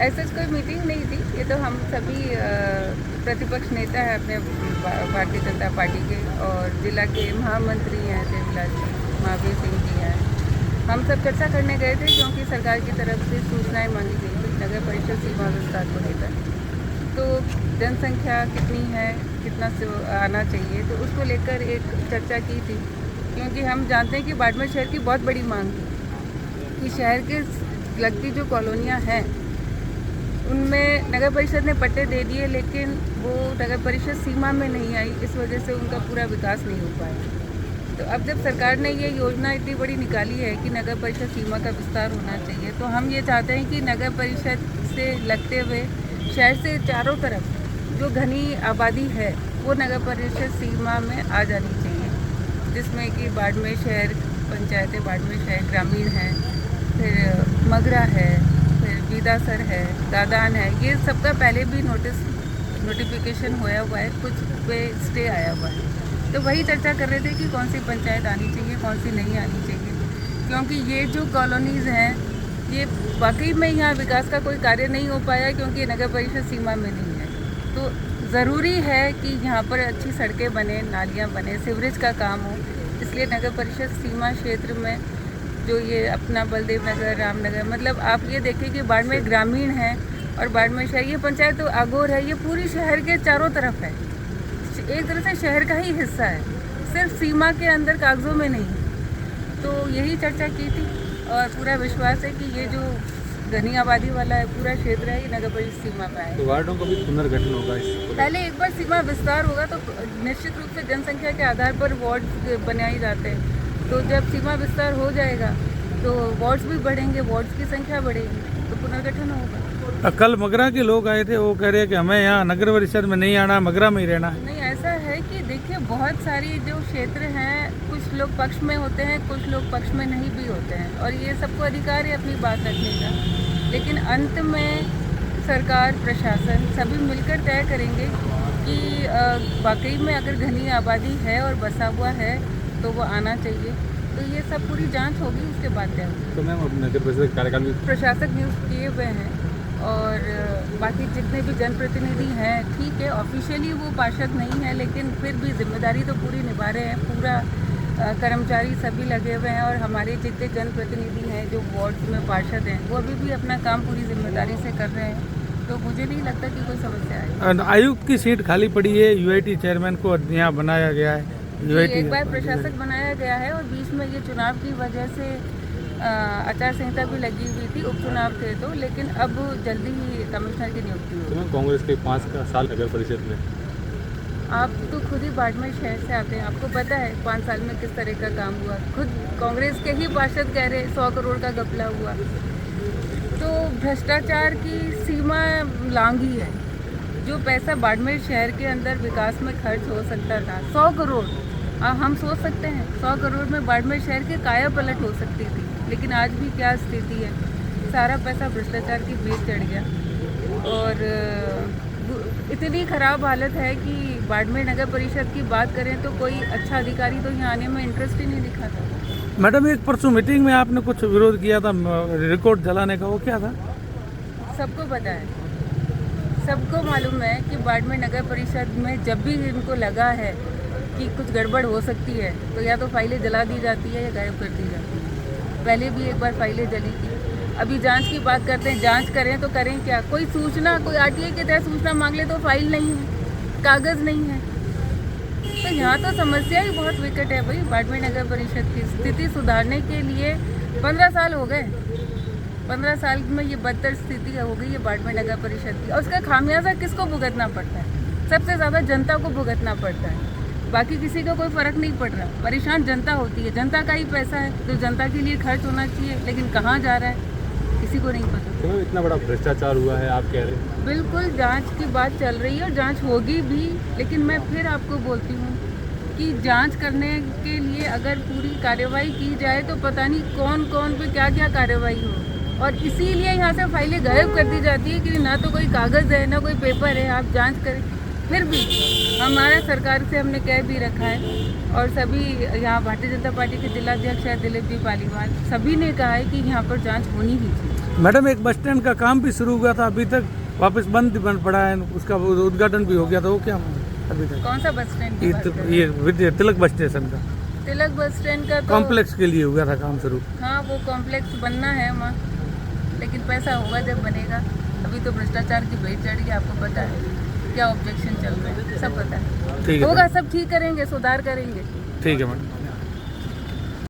ऐसे कोई मीटिंग नहीं थी। ये तो हम सभी प्रतिपक्ष नेता हैं अपने भारतीय जनता पार्टी के, और जिला के महामंत्री हैं देवलाल जी, महावीर सिंह जी हैं। हम सब चर्चा करने गए थे क्योंकि सरकार की तरफ से सूचनाएं मांगी गई थी नगर परिषद सीमा विस्तार को लेकर। तो जनसंख्या कितनी है, कितना आना चाहिए, तो उसको लेकर एक चर्चा की थी। क्योंकि हम जानते हैं कि बाड़मेर शहर की बहुत बड़ी मांग है कि शहर के लगती जो कॉलोनियाँ हैं उनमें नगर परिषद ने पट्टे दे दिए, लेकिन वो नगर परिषद सीमा में नहीं आई। इस वजह से उनका पूरा विकास नहीं हो पाया। तो अब जब सरकार ने ये योजना इतनी बड़ी निकाली है कि नगर परिषद सीमा का विस्तार होना चाहिए, तो हम ये चाहते हैं कि नगर परिषद से लगते हुए शहर से चारों तरफ जो घनी आबादी है वो नगर परिषद सीमा में आ जानी चाहिए, जिसमें कि बाड़मेर शहर पंचायतें, बाड़मेर शहर ग्रामीण है, फिर मगरा है, फिर बीदासर है, दादान है। ये सबका पहले भी नोटिफिकेशन होया हुआ है, कुछ पे स्टे आया हुआ है। तो वही चर्चा कर रहे थे कि कौन सी पंचायत आनी चाहिए, कौन सी नहीं आनी चाहिए। क्योंकि ये जो कॉलोनीज़ हैं ये वाकई में यहाँ विकास का कोई कार्य नहीं हो पाया, क्योंकि नगर परिषद सीमा में नहीं है। तो ज़रूरी है कि यहाँ पर अच्छी सड़कें बने, नालियाँ बने, सीवरेज का काम हो। इसलिए नगर परिषद सीमा क्षेत्र में जो ये अपना बलदेव नगर, रामनगर, मतलब आप ये देखिए कि बाड़मेर ग्रामीण है और बाड़मेर शहर, ये पंचायत तो आगोर है, ये पूरी शहर के चारों तरफ है। एक तरह से शहर का ही हिस्सा है, सिर्फ सीमा के अंदर कागजों में नहीं। तो यही चर्चा की थी और पूरा विश्वास है कि ये जो घनी आबादी वाला है पूरा क्षेत्र है, ये नगर परिषद सीमा में आए। तो वार्डों का भी पुनर्गठन होगा पहले एक बार सीमा विस्तार होगा तो निश्चित रूप से जनसंख्या के आधार पर वार्ड बनाए जाते हैं। तो जब सीमा विस्तार हो जाएगा तो वार्ड्स भी बढ़ेंगे, वार्ड्स की संख्या बढ़ेगी, तो पुनर्गठन होगा। कल मगरा के लोग आए थे, वो कह रहे हैं कि हमें यहाँ नगर परिषद में नहीं आना, मगरा में ही रहना है। नहीं, ऐसा है कि देखिए बहुत सारी जो क्षेत्र हैं, कुछ लोग पक्ष में होते हैं, कुछ लोग पक्ष में नहीं भी होते हैं, और ये सबको अधिकार है अपनी बात रखने का। लेकिन अंत में सरकार, प्रशासन सभी मिलकर तय करेंगे कि वाकई में अगर घनी आबादी है और बसा हुआ है तो वो आना चाहिए। तो ये सब पूरी जांच होगी, उसके बाद तय होगी। तो मैम अब नगर परिषद कार्यकाल में प्रशासक नियुक्त किए हुए हैं, और बाकी जितने भी जनप्रतिनिधि हैं, ठीक है, ऑफिशियली वो पार्षद नहीं है, लेकिन फिर भी जिम्मेदारी तो पूरी निभा रहे हैं। पूरा कर्मचारी सभी लगे हुए हैं, और हमारे जितने जनप्रतिनिधि हैं जो वार्ड में पार्षद हैं, वो अभी भी अपना काम पूरी जिम्मेदारी से कर रहे हैं। तो मुझे नहीं लगता कि कोई समस्या आए। आयुक्त की सीट खाली पड़ी है, यूआईटी चेयरमैन को यहाँ बनाया गया है। एक बार प्रशासक बनाया गया है, और बीच में ये चुनाव की वजह से आचार संहिता भी लगी हुई थी, उपचुनाव थे तो, लेकिन अब जल्दी ही कमिश्नर की नियुक्ति हुई। तो कांग्रेस के 5 साल नगर परिषद में आप तो खुद ही बाड़मेर शहर से आते हैं, आपको पता है 5 साल में किस तरह का काम हुआ। खुद कांग्रेस के ही पार्षद कह रहे 100 करोड़ का घपला हुआ। तो भ्रष्टाचार की सीमा लांघी है। जो पैसा बाड़मेर शहर के अंदर विकास में खर्च हो सकता था, 100 करोड़, हम सोच सकते हैं 100 करोड़ में बाड़मेर शहर की काया पलट हो सकती थी। लेकिन आज भी क्या स्थिति है, सारा पैसा भ्रष्टाचार की बेच चढ़ गया, और इतनी ख़राब हालत है कि बाड़मेर नगर परिषद की बात करें तो कोई अच्छा अधिकारी तो यहाँ आने में इंटरेस्ट ही नहीं दिखाता। मैडम, एक परसों मीटिंग में आपने कुछ विरोध किया था रिकॉर्ड जलाने का, वो क्या था? सबको पता है, सबको मालूम है कि बाड़मेर नगर परिषद में जब भी इनको लगा है कि कुछ गड़बड़ हो सकती है, तो या तो फाइलें जला दी जाती है या गायब कर दी जाती है। पहले भी एक बार फाइलें जली थी। अभी जांच की बात करते हैं, जांच करें तो करें क्या? कोई सूचना, कोई आरटीआई के तहत सूचना मांग ले तो फाइल नहीं है, कागज़ नहीं है। तो यहाँ तो समस्या ही बहुत विकट है भाई। बाड़मेर नगर परिषद की स्थिति सुधारने के लिए 15 साल हो गए। 15 साल में ये बदतर स्थिति हो गई है बाड़मेर नगर परिषद की, और उसका खामियाजा किसको भुगतना पड़ता है? सबसे ज़्यादा जनता को भुगतना पड़ता है। बाकी किसी का कोई फ़र्क नहीं पड़ रहा। परेशान जनता होती है, जनता का ही पैसा है तो जनता के लिए खर्च होना चाहिए, लेकिन कहाँ जा रहा है किसी को नहीं पता। तो इतना बड़ा भ्रष्टाचार हुआ है, आप कह रहे हैं? बिल्कुल, जांच की बात चल रही है और जांच होगी भी, लेकिन मैं फिर आपको बोलती हूँ कि जांच करने के लिए अगर पूरी कार्रवाई की जाए तो पता नहीं कौन कौन पे क्या क्या कार्रवाई हो, और इसीलिए यहाँ से फाइलें गायब कर दी जाती है कि ना तो कोई कागज़ है ना कोई पेपर है, आप जांच करें। फिर भी हमारा सरकार से हमने कह भी रखा है, और सभी यहाँ भारतीय जनता पार्टी के जिलाध्यक्ष हैं दिलीप जी पालीवाल, सभी ने कहा है कि यहाँ पर जांच होनी ही चाहिए। मैडम एक बस स्टैंड का काम भी शुरू हुआ था, अभी तक वापस बंद पड़ा है, उसका उद्घाटन भी हो गया था, वो क्या अभी तक? कौन सा बस स्टैंड की बात कर रहे ये तिलक बस स्टेशन का हैं? तिलक बस स्टैंड का तो कॉम्प्लेक्स के लिए हुआ था काम शुरू। हाँ, वो कॉम्प्लेक्स बनना है वहाँ, लेकिन पैसा होगा जब बनेगा। अभी तो भ्रष्टाचार की भेंट चढ़ गई, आपको पता है क्या ऑब्जेक्शन चल रहे हैं, सब पता है। ठीक है होगा, सब ठीक करेंगे, सुधार करेंगे। ठीक है मैडम।